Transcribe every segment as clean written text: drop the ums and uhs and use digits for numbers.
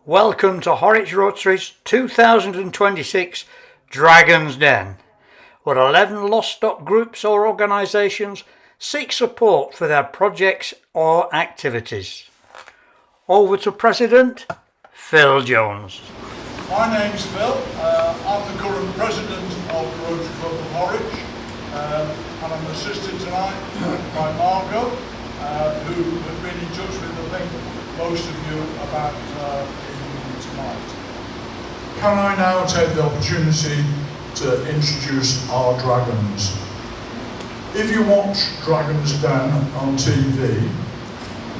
Welcome to Horwich Rotary's 2026 Dragon's Den, where 11 lost stock groups or organisations seek support for their projects or activities. Over to President Phil Jones. My name's Phil. I'm the current president of the Rotary Club of Horwich, and I'm assisted tonight by Margot, who has been in touch with, I think, most of you about tonight. Can I now take the opportunity to introduce our dragons? If you watch Dragon's Den on TV,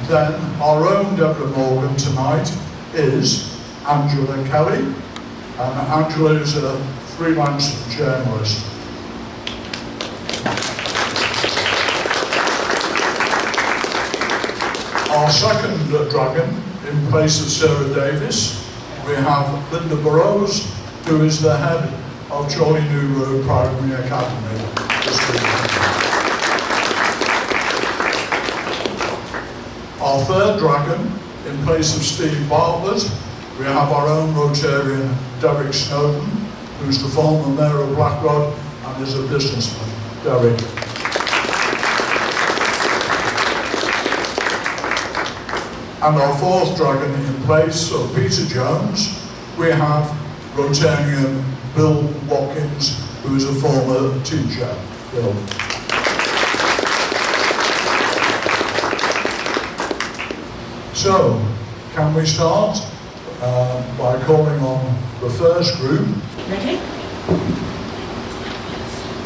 then our own Deborah Morgan tonight is Angela Kelly, and Angela is a freelance journalist. Our second dragon, in place of Sarah Davis, we have Linda Burrows, who is the head of Chorley New Road Primary Academy. Our third dragon, in place of Steve Bartlett, we have our own Rotarian Derek Snowden, who's the former mayor of Blackrod and is a businessman. Derek. And our fourth dragon, in place of Peter Jones, we have Rotarian Bill Watkins, who is a former teacher. Bill. So, can we start by calling on the first group? Ready?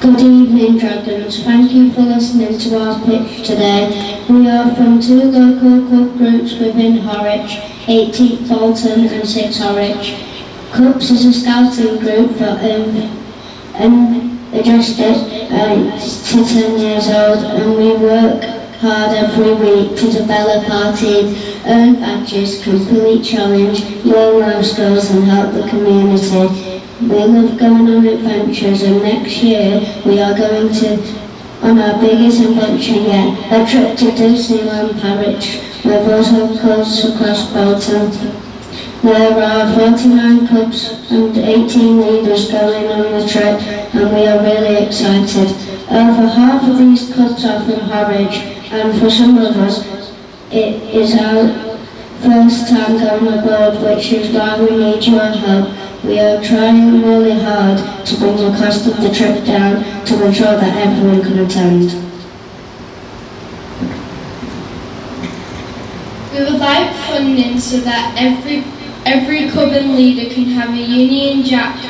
Good evening, Dragons. Thank you for listening to our pitch today. We are from two local club groups within Horwich, 18th Bolton and 6 Horwich. Clubs is a scouting group for adjusted to 10 years old, and we work hard every week to develop our team, earn badges, complete challenge, learn life skills and help the community. We love going on adventures, and next year we are going on our biggest adventure yet, a trip to Disneyland Paris with other clubs across Bolton. There are 49 clubs and 18 leaders going on the trip, and we are really excited. Over half of these clubs are from Horwich, and for some of us it is our first time going aboard, which is why we need your help. We are trying really hard to bring the cost of the trip down to ensure that everyone can attend. We would like funding so that every club and leader can have a Union Jack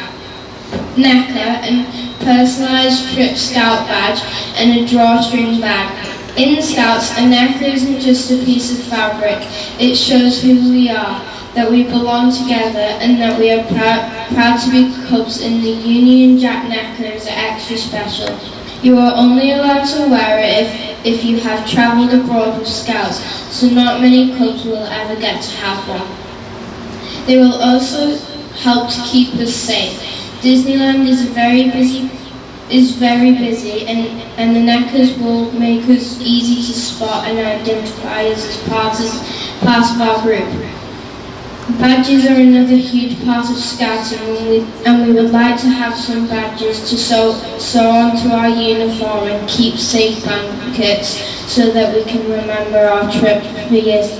necker and personalised trip scout badge and a drawstring bag. In the Scouts, a necker isn't just a piece of fabric, it shows who we are, that we belong together, and that we are proud to be Cubs, and the Union Jack necker is extra special. You are only allowed to wear it if you have travelled abroad with Scouts, so not many clubs will ever get to have one. They will also help to keep us safe. Disneyland is very busy, and the neckers will make us easy to spot and identify us as part of our group. Badges are another huge part of scouting, and we would like to have some badges to sew onto our uniform and keep safe blankets so that we can remember our trip for years.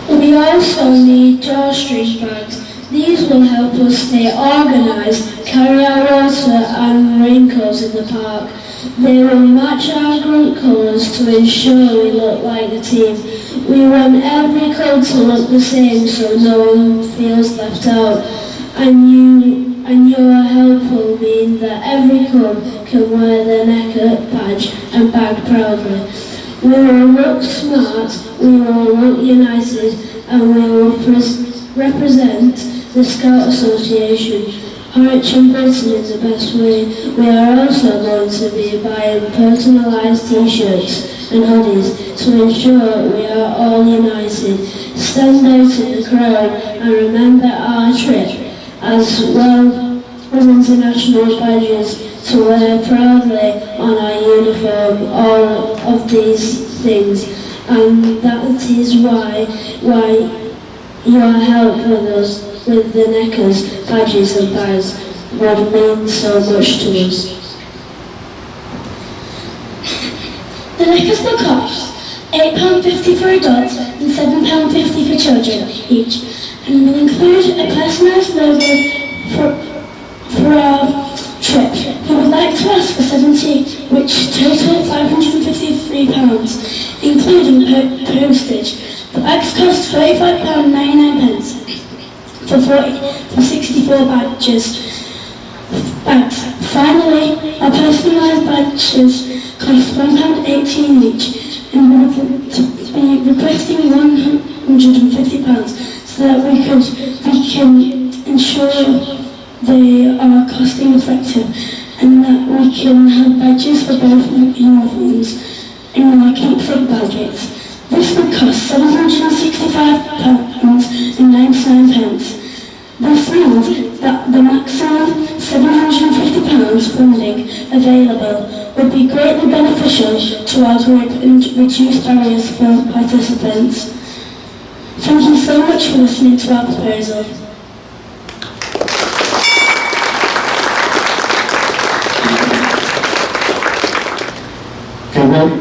We also need drawstring bags. These will help us stay organised, carry our water and raincoats in the park. They will match our group colours to ensure we look like the team. We want every club to look the same so no one feels left out. And your help will mean that every club can wear their necker, badge and bag proudly. We will look smart, we will look united, and we will represent the Scout Association. Horwich and Bolton is the best way. We are also going to be buying personalised t-shirts and hoodies to ensure we are all united. Stand out in the crowd and remember our trip, as well as international badges to wear proudly on our uniform, all of these things, and that is why Your help with us, with the knickers, badges and bags would mean so much to us. The knickers will cost £8.50 for adults and £7.50 for children each, and will include a personalised logo for our trip. We would like to ask for 70, which total £553, including postage. The bags cost £35.99 for 64 badges. Finally, our personalised badges cost £1.18 each, and we would be requesting £150 so that we can ensure they are costing effective and that we can have badges for both uniforms in our keepsake baskets. This would cost £765.99. This means that the maximum £750 funding available would be greatly beneficial to our group and reduce barriers for participants. Thank you so much for listening to our proposal.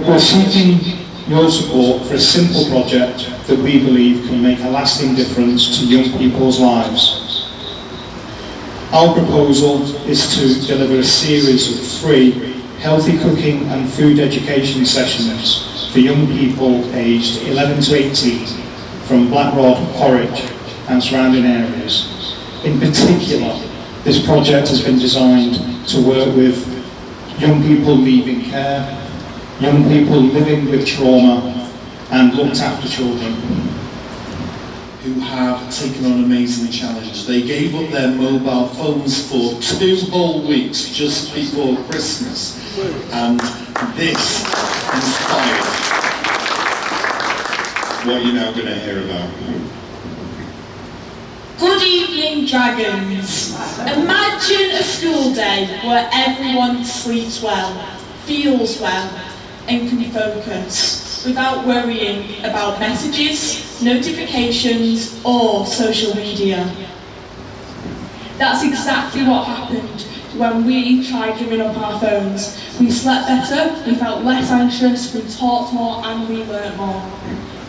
We're seeking your support for a simple project that we believe can make a lasting difference to young people's lives. Our proposal is to deliver a series of free, healthy cooking and food education sessions for young people aged 11 to 18 from Blackrod, Horwich and surrounding areas. In particular, this project has been designed to work with young people leaving care, young people living with trauma and looked after children. Who have taken on amazing challenges. They gave up their mobile phones for 2 whole weeks just before Christmas, and this inspired what you're now going to hear about. Good evening, Dragons. Imagine a school day where everyone sleeps well, feels well, and can focus without worrying about messages, notifications, or social media. That's exactly what happened when we tried giving up our phones. We slept better, we felt less anxious, we talked more, and we learnt more.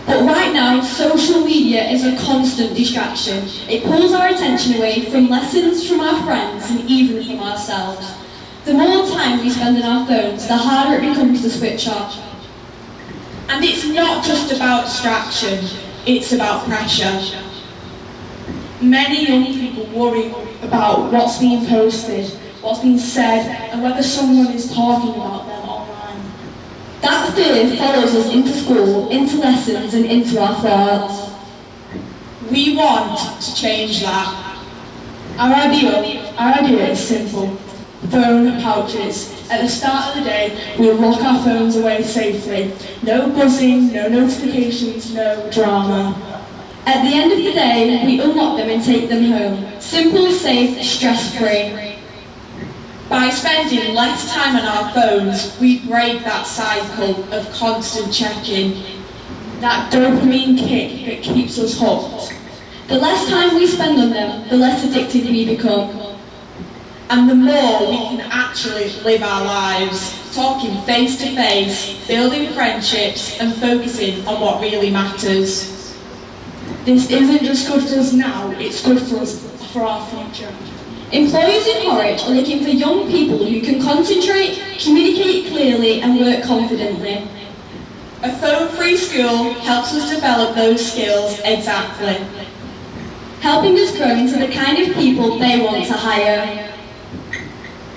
But right now, social media is a constant distraction. It pulls our attention away from lessons, from our friends, and even from ourselves. The more time we spend on our phones, the harder it becomes to switch off. And it's not just about distraction, it's about pressure. Many young people worry about what's being posted, what's being said, and whether someone is talking about them online. That fear follows us into school, into lessons, and into our thoughts. We want to change that. Our idea is simple. Phone pouches. At the start of the day, we lock our phones away safely. No buzzing, no notifications, no drama. At the end of the day, we unlock them and take them home. Simple, safe, stress-free. By spending less time on our phones, we break that cycle of constant checking. That dopamine kick that keeps us hooked. The less time we spend on them, the less addicted we become. And the more we can actually live our lives, talking face to face, building friendships and focusing on what really matters. This isn't just good for us now, it's good for us for our future. Employers in Horwich are looking for young people who can concentrate, communicate clearly and work confidently. A phone-free school helps us develop those skills exactly. Helping us grow into the kind of people they want to hire.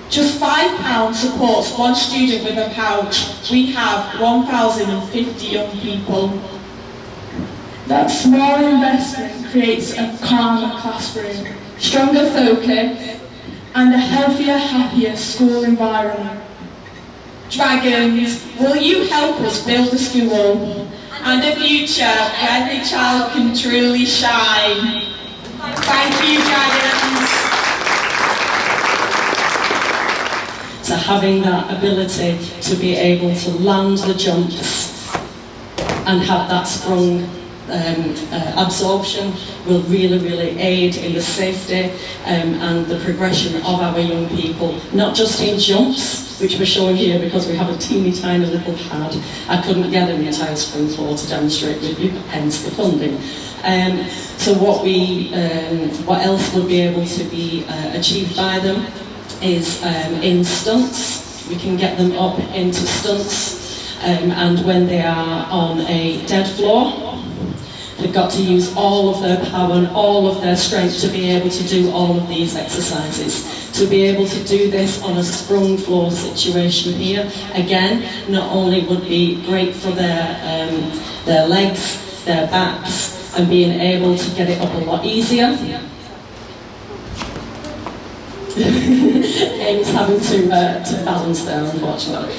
Just £5 supports one student with a pouch. We have 1,050 young people. That small investment creates a calmer classroom, stronger focus, and a healthier, happier school environment. Dragons, will you help us build a school and a future where every child can truly shine? Thank you, Dragons. So having that ability to be able to land the jumps and have that sprung absorption will really aid in the safety and the progression of our young people, not just in jumps, which we're showing here because we have a teeny tiny little pad. I couldn't get an entire spring floor to demonstrate with you, hence the funding. So what else would be able to be achieved by them is in stunts. We can get them up into stunts, and when they are on a dead floor, they've got to use all of their power and all of their strength to be able to do all of these exercises. To be able to do this on a sprung floor situation here, again, not only would be great for their legs, their backs, and being able to get it up a lot easier. Amy's having to balance there, unfortunately.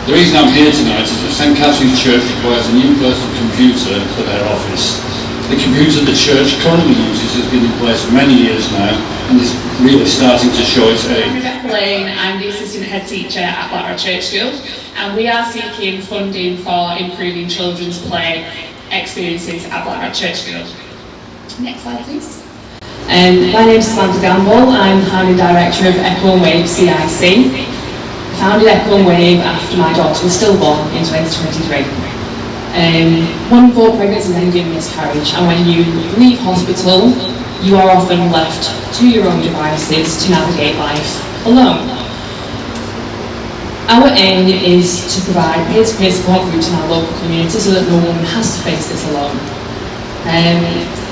The reason I'm here tonight is that St Catherine's Church requires a new personal computer for their office. The computer the church currently uses has been in place for many years now and is really starting to show its age. I'm Rebecca Lane, I'm the assistant head teacher at Blackrock Church School, and we are seeking funding for improving children's play experiences at Blackrock Church School. Next slide please. My name is Samantha Gamble. I'm the founding director of Echo and Wave CIC. I founded Echo and Wave after my daughter was stillborn in 2023. 1 in 4 pregnancies end in miscarriage, and when you leave hospital, you are often left to your own devices to navigate life alone. Our aim is to provide peer-to-peer support groups in our local community so that no one has to face this alone.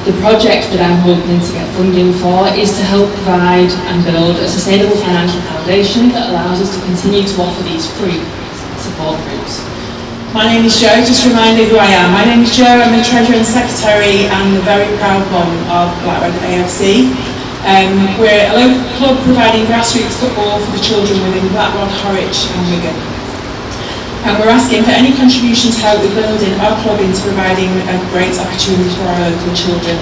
The project that I'm hoping to get funding for is to help provide and build a sustainable financial foundation that allows us to continue to offer these free support groups. My name is Jo, just a reminder who I am. My name is Jo, I'm the Treasurer and Secretary and the very proud mum of Blackrock AFC. We're a local club providing grassroots football for the children within Blackrock, Horwich and Wigan. And we're asking for any contribution to help with building our club into providing a great opportunity for our local children.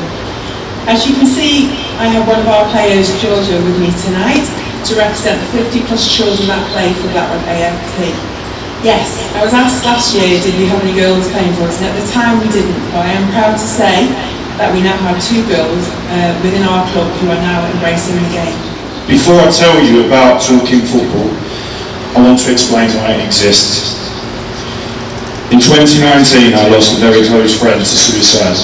As you can see, I have one of our players, Georgia, with me tonight to represent the 50 plus children that play for Blackrock AFC. Yes, I was asked last year, did we have any girls playing for us? And at the time we didn't, but I am proud to say that we now have 2 girls within our club who are now embracing the game. Before I tell you about talking football, I want to explain why it exists. In 2019, I lost a very close friend to suicide.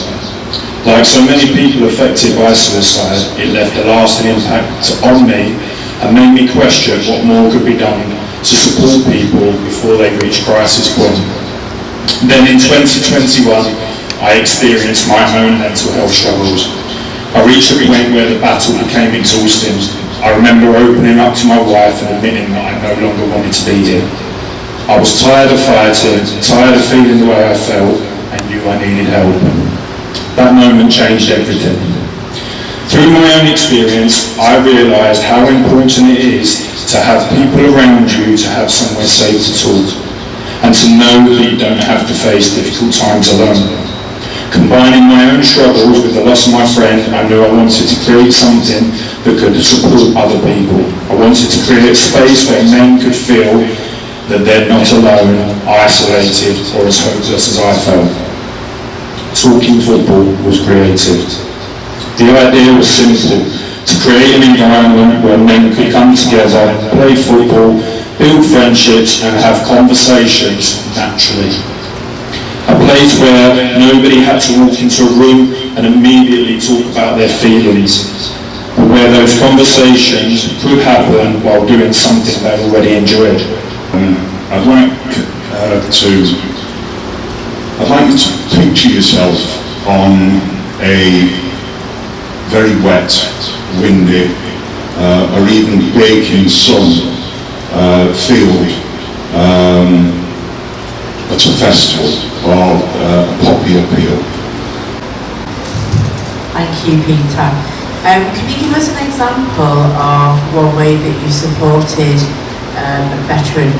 Like so many people affected by suicide, it left a lasting impact on me and made me question what more could be done to support people before they reach crisis point. Then in 2021, I experienced my own mental health struggles. I reached a point where the battle became exhausting. I remember opening up to my wife and admitting that I no longer wanted to be here. I was tired of fighting, tired of feeling the way I felt, and knew I needed help. That moment changed everything. Through my own experience, I realised how important it is to have people around you, to have somewhere safe to talk, and to know that you don't have to face difficult times alone. Combining my own struggles with the loss of my friend, I knew I wanted to create something that could support other people. I wanted to create a space where men could feel that they're not alone, isolated, or as hopeless as I felt. Talking Football was created. The idea was simple, to create an environment where men could come together, play football, build friendships and have conversations naturally. A place where nobody had to walk into a room and immediately talk about their feelings, but where those conversations could happen while doing something they already enjoyed. I'd like you to picture yourself on a very wet, windy, or even baking sun field at a festival or a poppy appeal. Thank you, Peter. Can you give us an example of one way that you supported veterans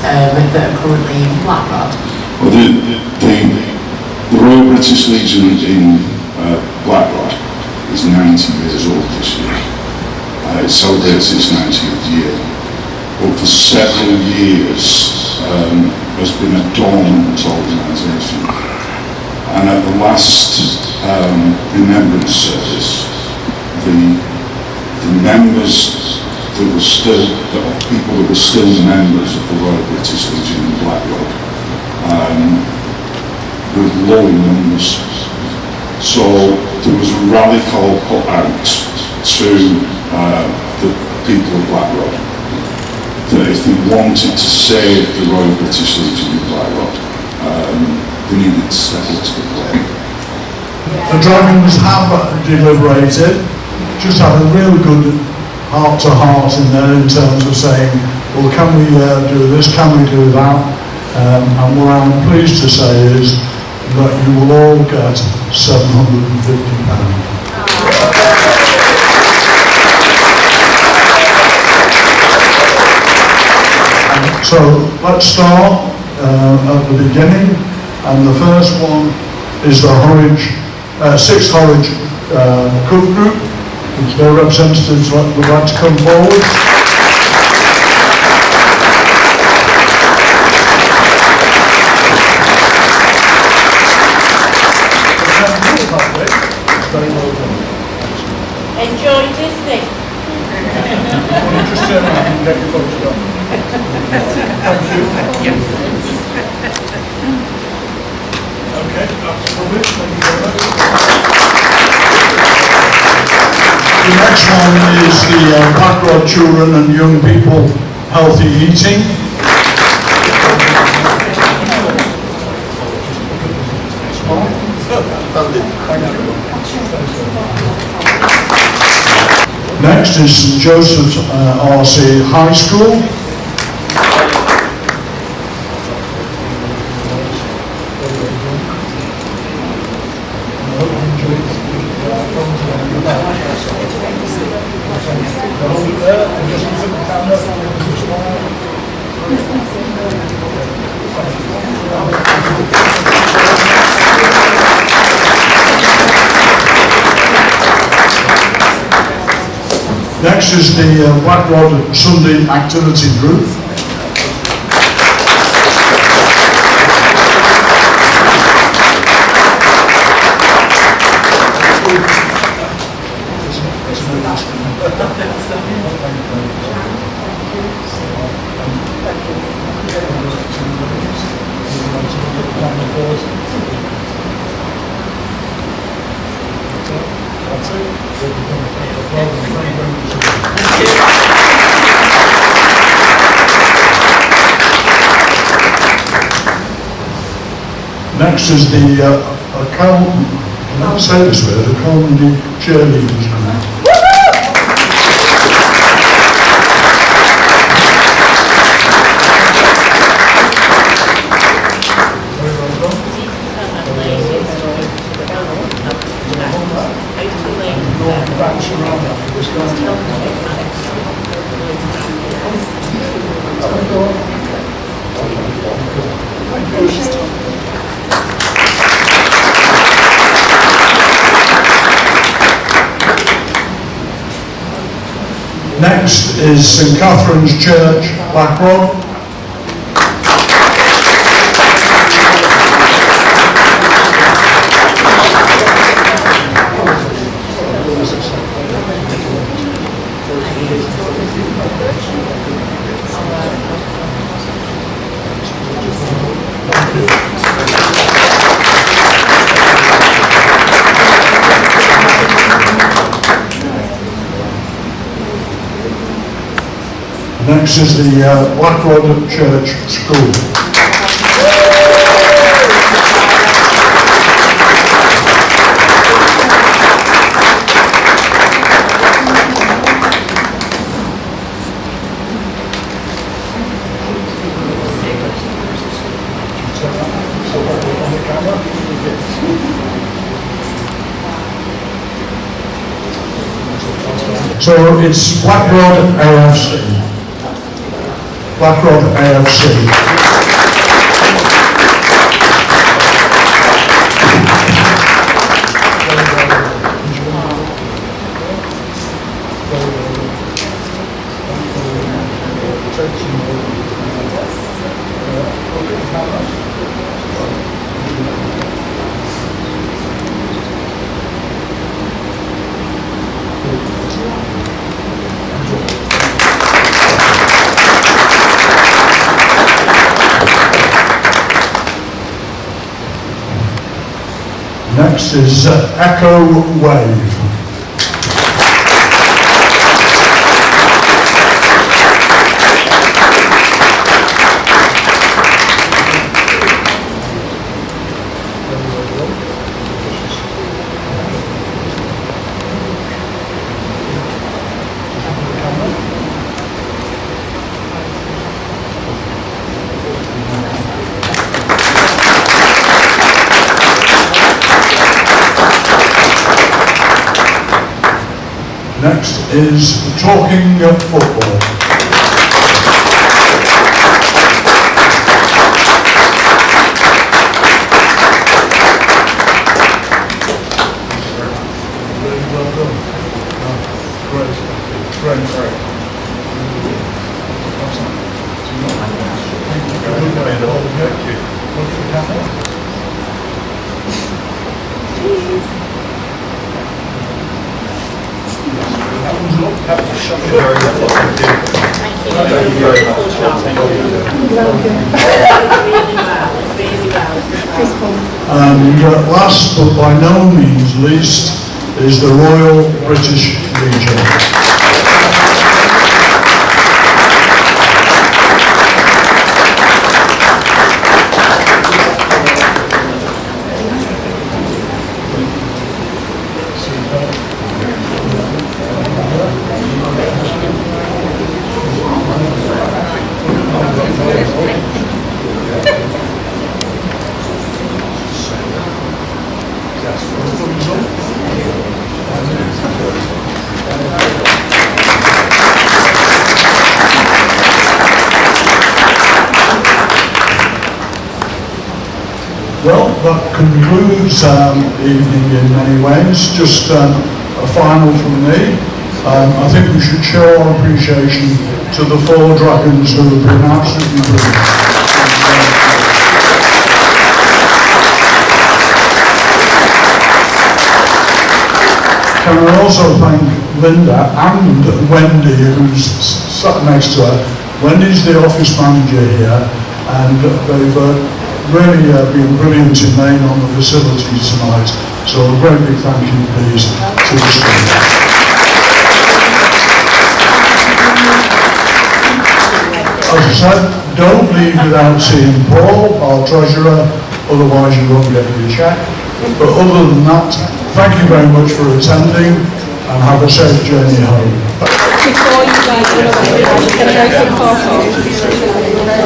that are currently in Blackrock? Well, the Royal British Legion in Blackrock is 90 years old this year. It celebrates its 90th year. But for several years has been a dormant organisation. and at the last remembrance service, the members that were still, the people that were still members of the Royal British Legion in Blackrock, with low in numbers. So there was a rally call put out to the people of Blackrock that if they wanted to save the Royal British Legion in Blackrock, they needed to step up to the plate. The Dragons have deliberated, just had a real good heart-to-heart in there in terms of saying, well, can we do this, can we do that? And what I'm pleased to say is that you will all get £750. So let's start at the beginning, and the first one is the Sixth Horwich Cub Group. If their representatives would like to come forward. Enjoyed, isn't it? Just turn around and get your photograph. Thank you. Okay, that's lovely. Thank you very much. The next one is the Blackrock Children and Young People Healthy Eating. Next is St Joseph's RC High School. Next is the Blackrod Sunday Activity Group. Next is the the Chorley cheerleaders group. Next is St Catherine's Church, Blackrock. Next is the Blackrod Church School. So it's Blackrod AFC. Blackrod AFC. Next is Echo Wave. Next is Talking Football. Really well done. Great. And last but by no means least is the Royal British Legion. Well, that concludes the evening in many ways. Just a final from me. I think we should show our appreciation to the 4 dragons who have been absolutely brilliant. Can I also thank Linda and Wendy, who's sat next to her. Wendy's the office manager here, and they've really been brilliant in laying on the facilities tonight. So a great big thank you, please, to the school. As I said, don't leave without seeing Paul, our treasurer, otherwise you won't get your cheque. But other than that, thank you very much for attending and have a safe journey home. Before you guys go away, I'm just going to go to the photo.